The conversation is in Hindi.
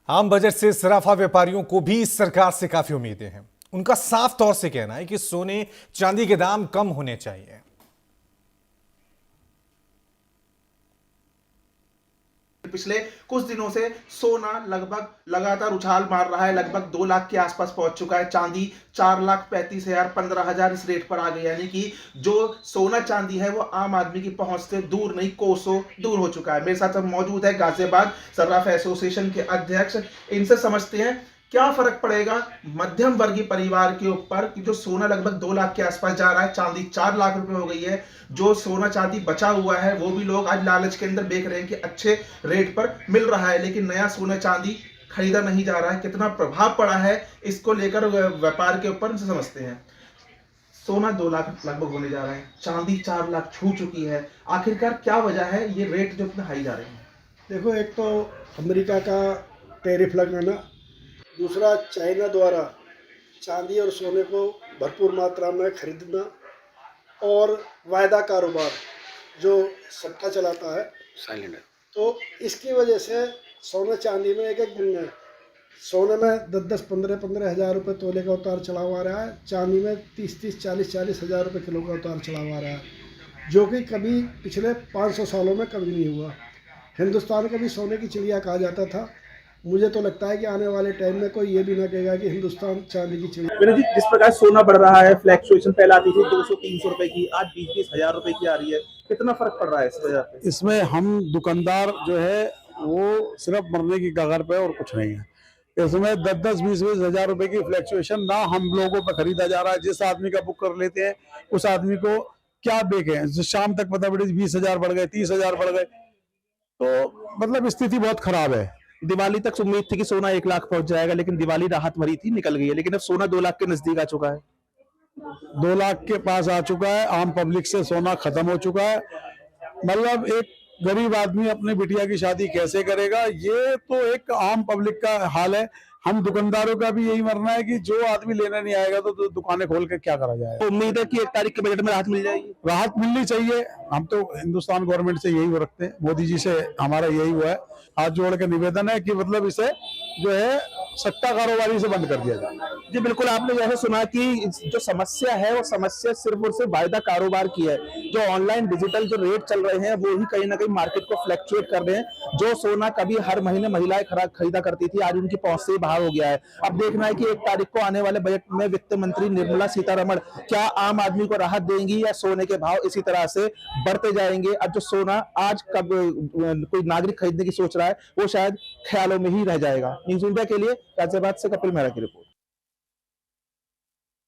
आम बजट से सराफा व्यापारियों को भी इस सरकार से काफी उम्मीदें हैं। उनका साफ तौर से कहना है कि सोने चांदी के दाम कम होने चाहिए। पिछले कुछ दिनों से सोना लगभग लगातार उछाल मार रहा है, लगभग 2 लाख के आसपास पहुंच चुका है। चांदी 4,35,000 15,000 इस रेट पर आ गई, यानी कि जो सोना चांदी है वो आम आदमी की पहुंच से दूर नहीं, कोसों दूर हो चुका है। मेरे साथ अब मौजूद है गाजियाबाद सर्राफ एसोसिएशन के अध्यक्ष। इनसे समझते हैं क्या फर्क पड़ेगा मध्यम वर्गीय परिवार के ऊपर कि जो सोना लगभग 2 लाख के आसपास जा रहा है, चांदी 4 लाख रुपए हो गई है। जो सोना चांदी बचा हुआ है वो भी लोग आज लालच के अंदर बेच रहे हैं कि अच्छे रेट पर मिल रहा है, लेकिन नया सोना चांदी खरीदा नहीं जा रहा है। कितना प्रभाव पड़ा है इसको लेकर व्यापार के ऊपर समझते हैं। सोना 2 लाख लगभग होने जा रहा है, चांदी 4 लाख छू चुकी है। आखिरकार क्या वजह है ये रेट जो इतना हाई जा रहे हैं? देखो, एक तो अमेरिका का टैरिफ लगाना, दूसरा चाइना द्वारा चांदी और सोने को भरपूर मात्रा में खरीदना, और वायदा कारोबार जो सट्टा चलाता है साइलेंट, तो इसकी वजह से सोने चांदी में एक एक दिन में सोने में 10-10 15-15 हज़ार रुपये तोले का उतार चढ़ाव आ रहा है। चांदी में 30-30 40-40 हज़ार रुपये किलो का उतार चढ़ाव आ रहा है, जो कि कभी पिछले 500 सालों में कभी नहीं हुआ। हिंदुस्तान को भी सोने की चिड़िया कहा जाता था। मुझे तो लगता है कि आने वाले टाइम में कोई ये भी ना कहेगा कि हिंदुस्तान चांदी की चिड़िया। विनोद जी, जिस प्रकार सोना बढ़ रहा है, फ्लैक्चुएशन पहले आती थी 200-300 रुपए की, आज 20-20 हजार रुपए की आ रही है, कितना फर्क पड़ रहा है इस वजह पे? इसमें हम दुकानदार जो है वो सिर्फ मरने की कगार पे और कुछ नहीं है। इसमें 10-10 20-20 हजार रुपए की फ्लैक्चुएशन ना हम लोगों पे खरीदा जा रहा है। जिस आदमी का बुक कर लेते हैं उस आदमी को क्या बेचे, शाम तक पता पड़े 20,000 बढ़ गए, 30,000 बढ़ गए, तो मतलब स्थिति बहुत खराब है। दिवाली तक उम्मीद थी कि सोना 1 लाख पहुंच जाएगा, लेकिन दिवाली राहत भरी थी, निकल गई है। लेकिन अब सोना 2 लाख के नजदीक आ चुका है। 2 लाख के पास आ चुका है। आम पब्लिक से सोना खत्म हो चुका है। मतलब एक गरीब आदमी अपनी बिटिया की शादी कैसे करेगा, ये तो एक आम पब्लिक का हाल है। हम दुकानदारों का भी यही मरना है कि जो आदमी लेने नहीं आएगा तो दुकानें खोल के क्या करा जाए। तो उम्मीद है कि 1 तारीख के बजट में राहत मिल जाएगी। राहत मिलनी चाहिए। हम तो हिंदुस्तान गवर्नमेंट से यही वो रखते हैं, मोदी जी से हमारा यही हुआ है। हाथ जोड़ के निवेदन है कि मतलब इसे जो है सट्टा कारोबारी से बंद कर दिया जाए। जी बिल्कुल, आपने जैसे सुना कि जो समस्या है वो समस्या सिर्फ और सिर्फ वायदा कारोबार की है। जो ऑनलाइन डिजिटल जो रेट चल रहे हैं वो ही कहीं ना कहीं मार्केट को फ्लैक्चुएट कर रहे हैं। जो सोना कभी हर महीने महिलाएं खरीदा करती थी, आज उनकी पहुंच से बाहर हो गया है। अब देखना है कि 1 तारीख को आने वाले बजट में वित्त मंत्री निर्मला सीतारमण क्या आम आदमी को राहत देंगी या सोने के भाव इसी तरह से बढ़ते जाएंगे। अब जो सोना आज कब कोई नागरिक खरीदने की सोच रहा है वो शायद ख्यालों में ही रह जाएगा। न्यूज इंडिया के लिए गाजियाबाद से कपिल मेहरा की रिपोर्ट।